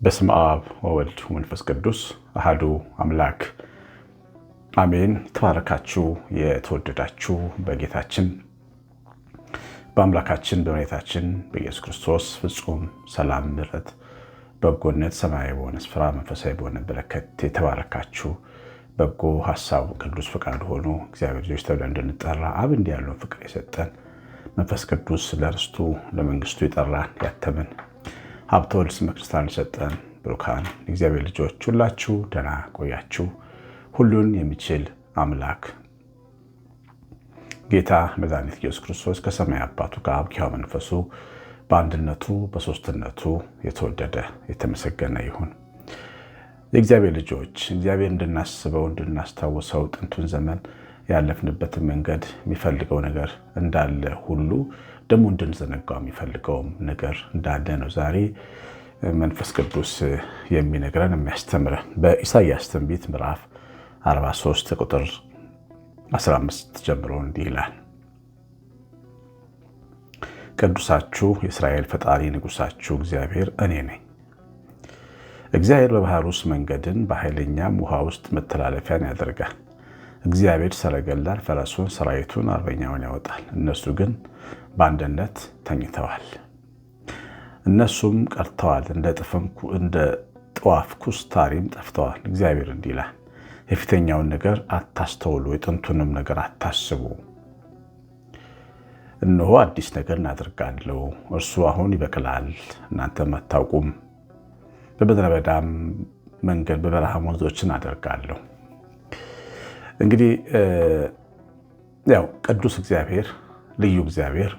በስመ አብ ወወልድ ወመንፈስ ቅዱስ አሐዱ አምላክ አሜን። ተባረካችሁ የተወደዳችሁ በጌታችን በአምላካችን በመድኃኒታችን በኢየሱስ ክርስቶስ ፍጹም ሰላም፣ ምሕረት፣ በጎነት ሰማያዊ በሆነ ስፍራ መንፈሳዊ በሆነ በረከት የተባረካችሁ በጎ ሐሳቡ ቅዱስ ፈቃዱ ሆኖ እግዚአብሔር ልጆች ተብለን እንድንጠራ አብ እንዲህ ያለውን ፍቅር የሰጠን መንፈስ ቅዱስ ለርስቱ ለመንግስቱ የጠራን ያተመን ሀብተ ወልድ ስመ ክርስቲያን የሰጠን ብሩካን እግዚአብሔር ልጆች ሁላችሁ ደህና ቆያችሁ። ሁሉን የሚችል አምላክ ጌታ መድኃኒት ኢየሱስ ክርስቶስ ከሰማይ አባቱ ጋር ከሕያው መንፈሱ በአንድነቱ በሶስትነቱ የተወደደ የተመሰገነ ይሁን። የእግዚአብሔር ልጆች እግዚአብሔር እንድናስበው እንድናስታውሰው ጥንቱን ዘመን ያለፍንበትን መንገድ የሚፈልገው ነገር እንዳለ ሁሉ ደግሞ እንድንዘነጋው የሚፈልገውም ነገር እንዳለ ነው ዛሬ መንፈስ ቅዱስ የሚነግረን የሚያስተምረን። በኢሳይያስ ትንቢት ምዕራፍ 43 ቁጥር 15 ጀምሮ እንዲህ ይላል። ቅዱሳችሁ የእስራኤል ፈጣሪ ንጉሳችሁ እግዚአብሔር እኔ ነኝ። እግዚአብሔር በባህር ውስጥ መንገድን በኃይለኛም ውሃ ውስጥ መተላለፊያን ያደርጋል። እግዚአብሔር ሰረገላን፣ ፈረሱን፣ ሰራዊቱን፣ አርበኛውን ያወጣል። እነሱ ግን በአንድነት ተኝተዋል። እነሱም ቀርተዋል፣ እንደ ጠዋፍ ኩስታሪም ጠፍተዋል። እግዚአብሔር እንዲህ ይላል፣ የፊተኛውን ነገር አታስተውሉ፣ የጥንቱንም ነገር አታስቡ። እነሆ አዲስ ነገር እናደርጋለሁ፣ እርሱ አሁን ይበቅላል፣ እናንተም አታውቁም። በምድረ በዳም መንገድ በበረሃም ወንዞችን አደርጋለሁ። እንግዲህ ያው ቅዱስ እግዚአብሔር ልዩ እግዚአብሔር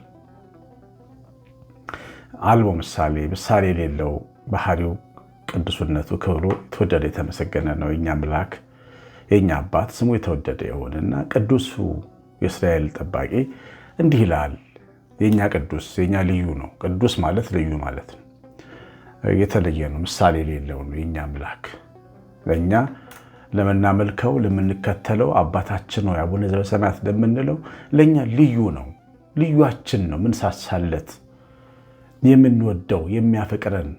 አልቦ ምሳሌ የሌለው ባህሪው ቅዱስነቱ ክብሩ የተወደደ የተመሰገነ ነው። የኛ አምላክ የኛ አባት ስሙ የተወደደ የሆነና ቅዱሱ የእስራኤል ጠባቂ እንዲህ ይላል። የኛ ቅዱስ የኛ ልዩ ነው። ቅዱስ ማለት ልዩ ማለት ነው። የተለየ ነው። ምሳሌ የሌለው ነው። የኛ አምላክ ለእኛ ለምናመልከው ለምንከተለው አባታችን ነው አቡነ ዘበሰማያት ለምንለው ለእኛ ልዩ ነው። ልዩአችን ነው። ምንሳሳለት የምንወደው የሚያፈቅረን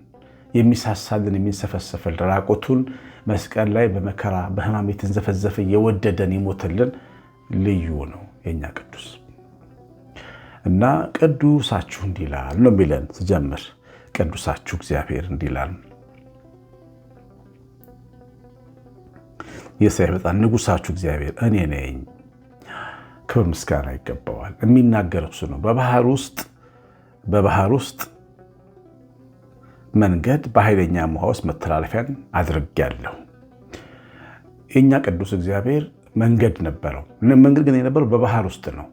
የሚሳሳልን የሚንሰፈሰፈል ራቆቱን መስቀል ላይ በመከራ በሕማም የተንዘፈዘፈ የወደደን የሞተልን ልዩ ነው የኛ ቅዱስ እና ቅዱሳችሁ እንዲህ ይላል ነው የሚለን ስጀምር ቅዱሳችሁ እግዚአብሔር እንዲህ ይላል። የእስራኤል ፈጣሪ ንጉሳችሁ እግዚአብሔር እኔ ነኝ። ክብር ምስጋና ይገባዋል። የሚናገረው እሱ ነው። በባህር ውስጥ መንገድ በኃይለኛ ውሃ ውስጥ መተላለፊያን አድርጌያለሁ። የኛ ቅዱስ እግዚአብሔር መንገድ ነበረው። መንገድ ግን የነበረው በባህር ውስጥ ነው።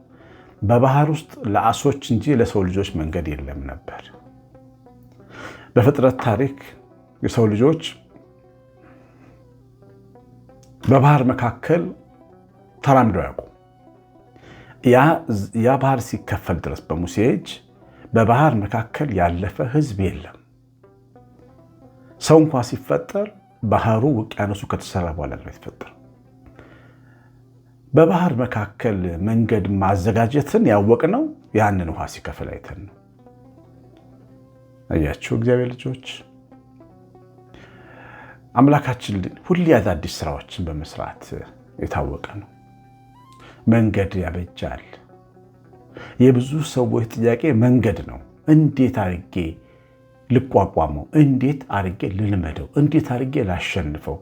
በባህር ውስጥ ለአሶች እንጂ ለሰው ልጆች መንገድ የለም ነበር። በፍጥረት ታሪክ የሰው ልጆች በባህር መካከል ተራምደው ያውቁ። ያ ባህር ሲከፈል ድረስ በሙሴ እጅ በባህር መካከል ያለፈ ሕዝብ የለም። ሰው እንኳ ሲፈጠር ባህሩ ውቅያኖሱ ከተሰራ በኋላ ነው የተፈጠረው። በባህር መካከል መንገድ ማዘጋጀትን ያወቅነው ያንን ውሃ ሲከፈል አይተን ነው። አያችሁ እግዚአብሔር ልጆች፣ አምላካችን ሁሌ አዳዲስ ስራዎችን በመስራት የታወቀ ነው። መንገድ ያበጃል። የብዙ ሰዎች ጥያቄ መንገድ ነው። እንዴት አድርጌ ልቋቋመው? እንዴት አድርጌ ልልመደው? እንዴት አድርጌ ላሸንፈው?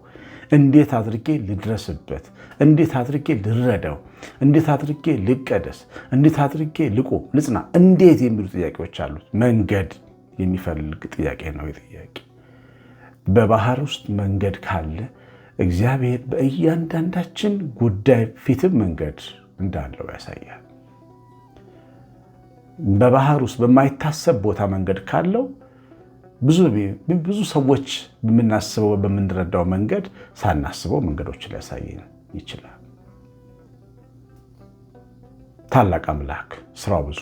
እንዴት አድርጌ ልድረስበት? እንዴት አድርጌ ልረዳው? እንዴት አድርጌ ልቀደስ? እንዴት አድርጌ ልቁም ልጽና? እንዴት የሚሉ ጥያቄዎች አሉት። መንገድ የሚፈልግ ጥያቄ ነው። ጥያቄ በባህር ውስጥ መንገድ ካለ እግዚአብሔር በእያንዳንዳችን ጉዳይ ፊትም መንገድ እንዳለው ያሳያል። በባህር ውስጥ በማይታሰብ ቦታ መንገድ ካለው ብዙ ሰዎች በምናስበው በምንረዳው መንገድ ሳናስበው መንገዶች ሊያሳየን ይችላል። ታላቅ አምላክ ስራው ብዙ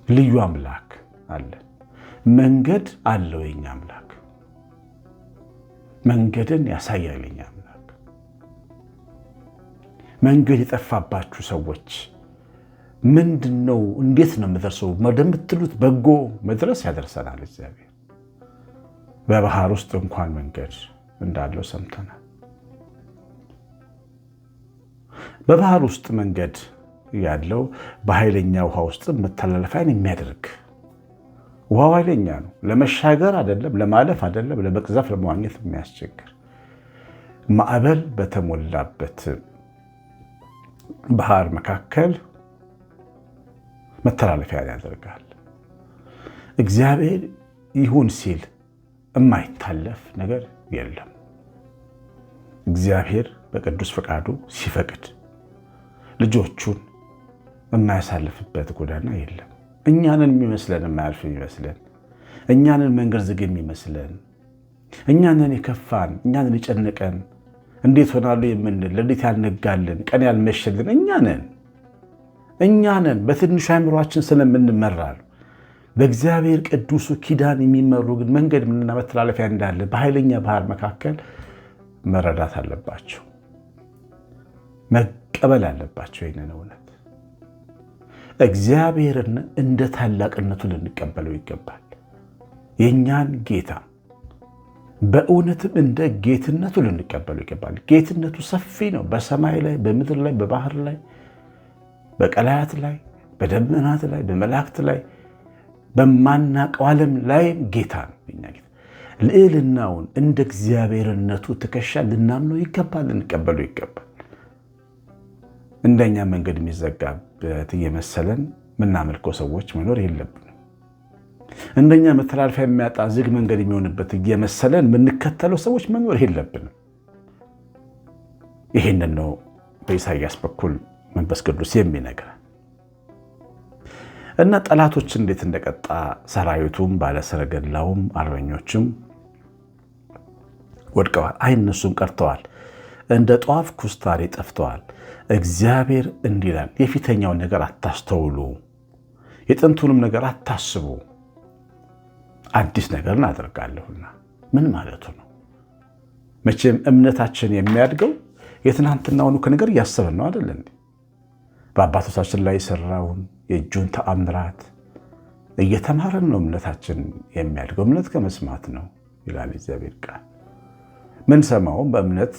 ልዩ አምላክ አለ። መንገድ አለው የኛ አምላክ። መንገድን ያሳያል የኛ አምላክ። መንገድ የጠፋባችሁ ሰዎች ምንድን ነው? እንዴት ነው የምደርሰው? ወደምትሉት በጎ መድረስ ያደርሰናል እግዚአብሔር። በባህር ውስጥ እንኳን መንገድ እንዳለው ሰምተናል። በባህር ውስጥ መንገድ ያለው በኃይለኛ ውሃ ውስጥ መተላለፊያን የሚያደርግ ውሃው ኃይለኛ ነው። ለመሻገር አይደለም፣ ለማለፍ አይደለም፣ ለመቅዘፍ ለመዋኘት የሚያስቸግር ማዕበል በተሞላበት ባህር መካከል መተላለፊያን ያደርጋል። እግዚአብሔር ይሁን ሲል የማይታለፍ ነገር የለም። እግዚአብሔር በቅዱስ ፈቃዱ ሲፈቅድ ልጆቹን የማያሳልፍበት ጎዳና የለም። እኛንን የሚመስለን የማያልፍ የሚመስለን፣ እኛንን መንገድ ዝግ የሚመስለን፣ እኛንን የከፋን፣ እኛንን የጨነቀን፣ እንዴት ሆናሉ የምንል፣ እንዴት ያልነጋልን፣ ቀን ያልመሸልን እኛንን በትንሹ አእምሯችን ስለምንመራ ነው። በእግዚአብሔር ቅዱሱ ኪዳን የሚመሩ ግን መንገድ ምንና መተላለፊያ እንዳለ በኃይለኛ ባህር መካከል መረዳት አለባቸው፣ መቀበል አለባቸው። ይህንን እውነት እግዚአብሔርን እንደ ታላቅነቱ ልንቀበለው ይገባል። የእኛን ጌታ በእውነትም እንደ ጌትነቱ ልንቀበለው ይገባል። ጌትነቱ ሰፊ ነው። በሰማይ ላይ፣ በምድር ላይ፣ በባህር ላይ፣ በቀላያት ላይ፣ በደመናት ላይ፣ በመላእክት ላይ፣ በማናቀው ዓለም ላይ ጌታ ነው። የእኛ ጌታ ልዕልናውን እንደ እግዚአብሔርነቱ ትከሻ ልናምነው ይገባል፣ ልንቀበለው ይገባል። እንደኛ መንገድ የሚዘጋበት እየመሰለን ምናመልከው ሰዎች መኖር የለብንም። እንደኛ መተላለፊያ የሚያጣ ዝግ መንገድ የሚሆንበት እየመሰለን የምንከተለው ሰዎች መኖር የለብንም። ይህንን ነው በኢሳይያስ በኩል መንፈስ ቅዱስ የሚነግረን እና ጠላቶች እንዴት እንደቀጣ ሰራዊቱም ባለሰረገላውም አርበኞችም ወድቀዋል፣ አይነሱም፣ ቀርተዋል፣ እንደ ጧፍ ኩስታሬ ጠፍተዋል። እግዚአብሔር እንዲህ ይላል፣ የፊተኛውን ነገር አታስተውሉ፣ የጥንቱንም ነገር አታስቡ፣ አዲስ ነገርን አደርጋለሁና። ምን ማለቱ ነው? መቼም እምነታችን የሚያድገው የትናንትናውን ነገር እያሰብን ነው አይደል እንዴ? በአባቶቻችን ላይ የሰራውን የእጁን ተአምራት እየተማረን ነው እምነታችን የሚያድገው። እምነት ከመስማት ነው ይላል እግዚአብሔር ቃል። ምን ሰማውም በእምነት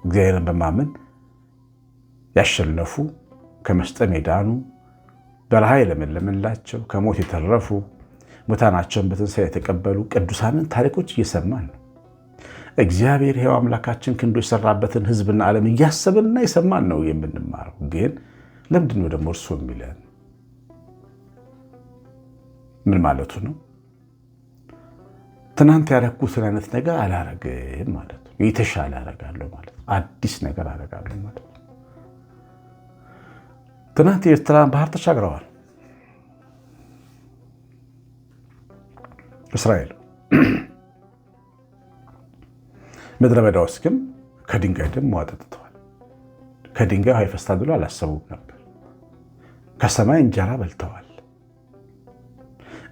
እግዚአብሔርን በማመን ያሸነፉ፣ ከመስጠም የዳኑ፣ በረሃ የለመለመላቸው፣ ከሞት የተረፉ፣ ሙታናቸውን በትንሣኤ የተቀበሉ ቅዱሳንን ታሪኮች እየሰማን ነው። እግዚአብሔር ሕያው አምላካችን ክንዱ የሰራበትን ሕዝብና ዓለም እያሰብንና የሰማን ነው የምንማረው። ግን ለምንድን ነው ደግሞ እርሱ የሚለን? ምን ማለቱ ነው? ትናንት ያደረኩትን አይነት ነገር አላረግም ማለት ነው። የተሻለ አረጋለሁ ማለት ነው። አዲስ ነገር አረጋለሁ ማለት ነው። ትናንት የኤርትራን ባህር ተሻግረዋል እስራኤል። ምድረ በዳ ውስጥ ግን ከድንጋይ ደም ውሃ ጠጥተዋል። ከድንጋይ ውሃ ይፈሳል ብሎ አላሰቡም ነበር። ከሰማይ እንጀራ በልተዋል።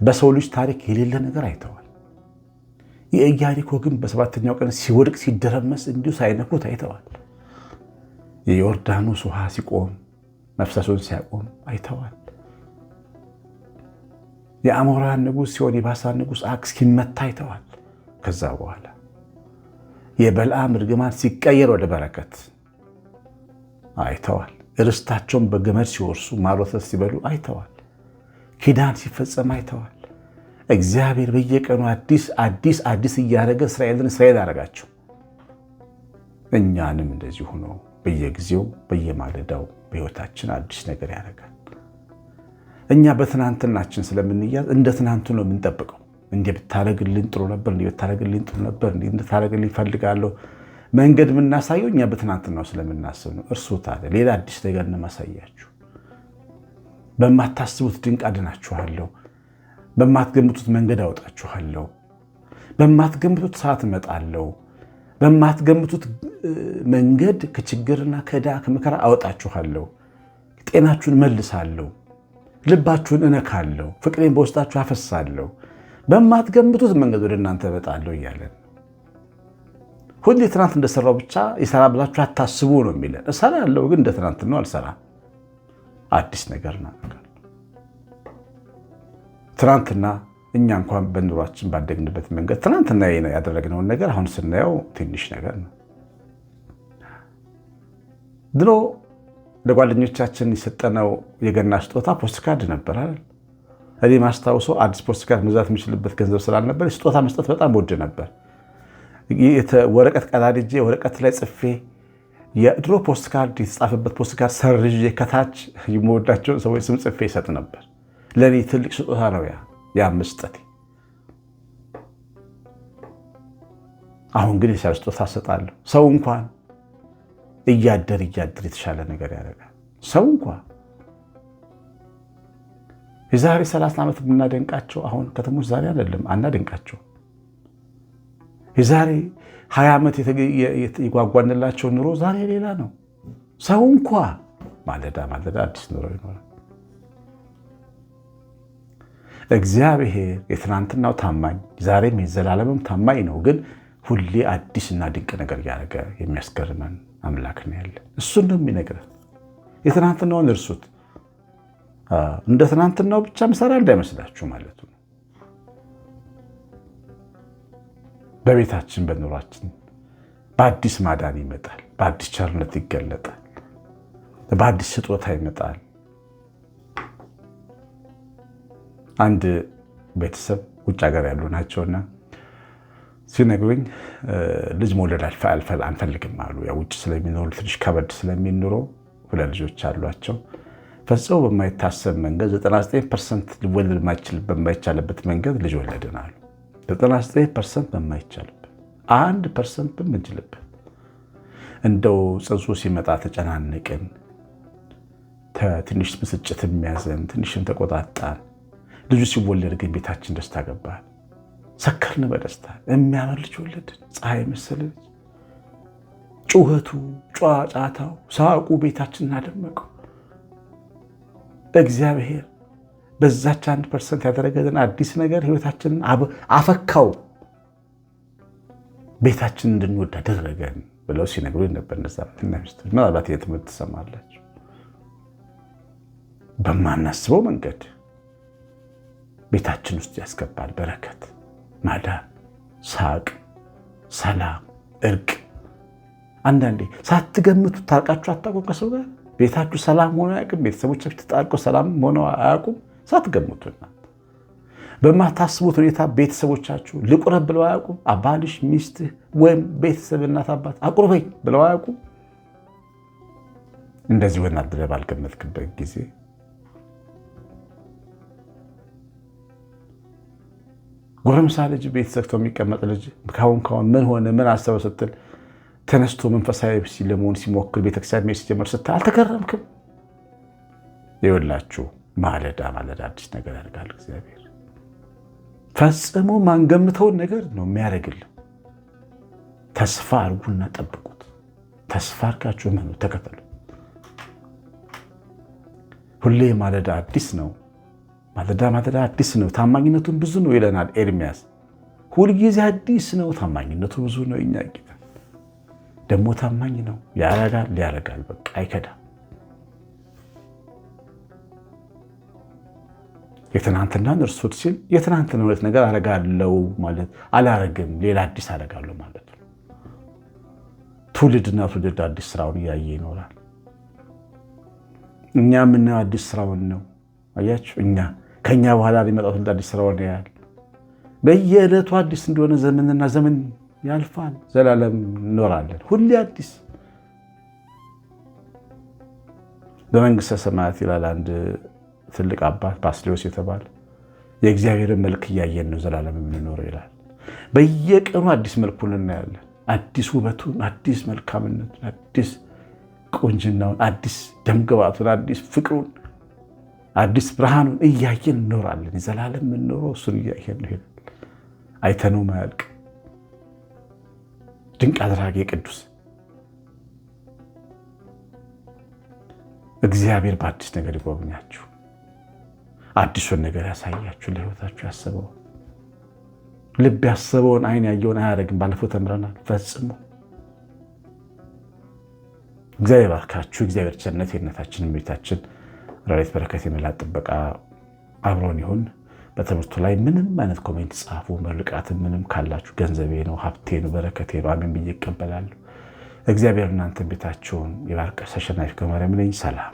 በሰው ልጅ ታሪክ የሌለ ነገር አይተዋል። የኢያሪኮ ግን በሰባተኛው ቀን ሲወድቅ ሲደረመስ እንዲሁ ሳይነኩት አይተዋል። የዮርዳኖስ ውሃ ሲቆም መፍሰሱን ሲያቆም አይተዋል። የአሞራን ንጉሥ ሲሆን የባሳን ንጉሥ አግ ሲመታ አይተዋል። ከዛ በኋላ የበልዓም እርግማን ሲቀየር ወደ በረከት አይተዋል። ርስታቸውን በገመድ ሲወርሱ ማር ወተት ሲበሉ አይተዋል። ኪዳን ሲፈጸም አይተዋል። እግዚአብሔር በየቀኑ አዲስ እያደረገ እስራኤልን እስራኤል አደረጋቸው። እኛንም እንደዚህ ሆኖ በየጊዜው በየማለዳው በሕይወታችን አዲስ ነገር ያደርጋል። እኛ በትናንትናችን ስለምንያዝ እንደ ትናንቱ ነው የምንጠብቀው። እንዲህ ብታደርግልኝ ጥሩ ነበር፣ እንዲህ ብታደርግልኝ ጥሩ ነበር፣ እንዲህ እንድታደርግልኝ እፈልጋለሁ። መንገድ የምናሳየው እኛ በትናንትናው ስለምናስብ ነው። እርሱ ታዲያ ሌላ አዲስ ነገር እንማሳያችሁ። በማታስቡት ድንቅ አድናችኋለሁ፣ በማትገምቱት መንገድ አወጣችኋለሁ፣ በማትገምቱት ሰዓት እመጣለሁ፣ በማትገምቱት መንገድ ከችግርና ከዕዳ ከመከራ አወጣችኋለሁ፣ ጤናችሁን መልሳለሁ፣ ልባችሁን እነካለሁ፣ ፍቅሬን በውስጣችሁ አፈሳለሁ፣ በማትገምቱት መንገድ ወደ እናንተ እመጣለሁ እያለን ሁሌ ትናንት እንደሰራው ብቻ ይሰራ ብላችሁ አታስቡ ነው የሚለን። እሰራለሁ ግን እንደ ትናንት ነው አልሰራም። አዲስ ነገር እናደርጋለን። ትናንትና እኛ እንኳን በኑሯችን ባደግንበት መንገድ ትናንትና ያደረግነውን ነገር አሁን ስናየው ትንሽ ነገር ነው። ድሮ ለጓደኞቻችን የሰጠነው የገና ስጦታ ፖስትካርድ ነበር አይደል? እኔ ማስታውሰው አዲስ ፖስትካርድ መግዛት የሚችልበት ገንዘብ ስላልነበር ስጦታ መስጠት በጣም ወድ ነበር። ወረቀት ቀዳድጄ ወረቀት ላይ ጽፌ የድሮ ፖስትካርድ የተጻፈበት ፖስትካርድ ሰርዤ ከታች የምወዳቸውን ሰዎች ስም ጽፌ ይሰጥ ነበር። ለእኔ ትልቅ ስጦታ ነው ያ መስጠቴ። አሁን ግን የሰር ስጦታ እሰጣለሁ። ሰው እንኳን እያደር የተሻለ ነገር ያደርጋል። ሰው እንኳን የዛሬ 30 ዓመት የምናደንቃቸው አሁን ከተሞች ዛሬ አይደለም አናደንቃቸው። የዛሬ 20 ዓመት የጓጓንላቸው ኑሮ ዛሬ ሌላ ነው። ሰው እንኳ ማለዳ አዲስ ኑሮ ይኖራል። እግዚአብሔር የትናንትናው ታማኝ ዛሬም የዘላለምም ታማኝ ነው። ግን ሁሌ አዲስና ድንቅ ነገር እያደረገ የሚያስገርመን አምላክ ነው ያለ። እሱን ነው የሚነግረን። የትናንትናውን እርሱት። እንደ ትናንትናው ብቻ ምሰራ እንዳይመስላችሁ ማለት ነው። በቤታችን በኑሯችን በአዲስ ማዳን ይመጣል። በአዲስ ቸርነት ይገለጣል። በአዲስ ስጦታ ይመጣል። አንድ ቤተሰብ ውጭ ሀገር ያሉ ናቸውና ሲነግሩኝ ልጅ መውለድ አንፈልግም አሉ። ውጭ ስለሚኖሩ ትንሽ ከበድ ስለሚኖረው 2 ልጆች አሏቸው። ፈጽሞ በማይታሰብ መንገድ 99% ሊወለድ በማይቻልበት መንገድ ልጅ ወለድን አሉ። 99% በማይቻልበት 1% በምንችልበት እንደው ጽንሱ ሲመጣ ተጨናነቅን፣ ትንሽ ብስጭት የሚያዘን ትንሽም ተቆጣጣን። ልጁ ሲወለድ ግን ቤታችን ደስታ ገባል። ሰከርን በደስታ የሚያምር ልጅ ወለድን። ፀሐይ መሰለ ልጅ። ጩኸቱ፣ ጫጫታው፣ ሳቁ ቤታችን እናደመቀው። እግዚአብሔር በዛች 1% ያደረገልን አዲስ ነገር ህይወታችንን አፈካው፣ ቤታችን እንድንወድ አደረገን ብለው ሲነግሩኝ ነበር። እነዛ ሚስቶች ምናልባት የትምህርት ትሰማላችሁ። በማናስበው መንገድ ቤታችን ውስጥ ያስገባል በረከት፣ ማዳን፣ ሳቅ፣ ሰላም፣ እርቅ። አንዳንዴ ሳትገምቱ ታርቃችሁ አታውቁም ከሰው ጋር። ቤታችሁ ሰላም ሆኖ አያውቅም። ቤተሰቦቻችሁ ተጣርቀው ሰላም ሆኖ አያውቁም። ሳትገምቱና በማታስቡት ሁኔታ ቤተሰቦቻችሁ ልቁረብ ብለው አያውቁም። አባልሽ፣ ሚስትህ ወይም ቤተሰብ እናት አባት አቁርበኝ ብለው አያውቁም። እንደዚህ ሆናል ብለህ ባልገመትክበት ጊዜ ጎረምሳ ልጅ ቤት ዘግቶ የሚቀመጥ ልጅ ካሁን ምን ሆነ ምን አሰበ ስትል ተነስቶ መንፈሳዊ ለመሆን ሲሞክር ቤተክርስቲያን መሄድ ሲጀምር ስታይ አልተገረምክም? ይኸውላችሁ ማለዳ አዲስ ነገር ያደርጋል እግዚአብሔር። ፈጽሞ ማንገምተውን ነገር ነው የሚያደርግልን። ተስፋ አድርጉና ጠብቁት። ተስፋ አድርጋችሁ መኑ፣ ተከተሉ። ሁሌ ማለዳ አዲስ ነው። ማለዳ አዲስ ነው፣ ታማኝነቱን ብዙ ነው ይለናል ኤርምያስ። ሁልጊዜ አዲስ ነው፣ ታማኝነቱ ብዙ ነው። እኛ ጌታ ደግሞ ታማኝ ነው። ያረጋል፣ በቃ አይከዳም። የትናንትናን እርሱት ሲል የትናንትና ሁለት ነገር አረጋለው ማለት አላረግም፣ ሌላ አዲስ አረጋለሁ ማለት ነው። ትውልድና ትውልድ አዲስ ስራውን እያየ ይኖራል። እኛ የምናየው አዲስ ስራውን ነው። አያችሁ፣ ከኛ በኋላ ሊመጣው ትውልድ አዲስ ስራውን ያያል። በየዕለቱ አዲስ እንደሆነ ዘመንና ዘመን ያልፋል። ዘላለም እንኖራለን። ሁሌ አዲስ በመንግስተ ሰማያት ይላል አንድ ትልቅ አባት ባስልዮስ የተባለ የእግዚአብሔርን መልክ እያየን ነው ዘላለም የምንኖረው ይላል። በየቀኑ አዲስ መልኩን እናያለን። አዲስ ውበቱን፣ አዲስ መልካምነቱን፣ አዲስ ቁንጅናውን፣ አዲስ ደምግባቱን፣ አዲስ ፍቅሩን፣ አዲስ ብርሃኑን እያየን እንኖራለን። ዘላለም የምንኖረው እሱን እያየን ነው ይላል። አይተነው ማያልቅ ድንቅ አድራጊ ቅዱስ እግዚአብሔር በአዲስ ነገር ይጎብኛችሁ። አዲሱን ነገር ያሳያችሁ። ለህይወታችሁ ያሰበውን ልብ ያሰበውን አይን ያየውን አያደርግም። ባለፈው ተምረናል። ፈጽሞ እግዚአብሔር ባርካችሁ። እግዚአብሔር ቸርነት የእናታችን ቤታችን ረድኤት በረከት የመላት ጥበቃ አብሮን ይሁን። በትምህርቱ ላይ ምንም አይነት ኮሜንት ጻፉ። ምርቃትን ምንም ካላችሁ ገንዘቤ ነው፣ ሀብቴ ነው፣ በረከቴ ነው፣ አሜን ብዬ ይቀበላሉ። እግዚአብሔር እናንተን ቤታችሁን ይባርክ። አሸናፊ ገብረማርያም ነኝ። ሰላም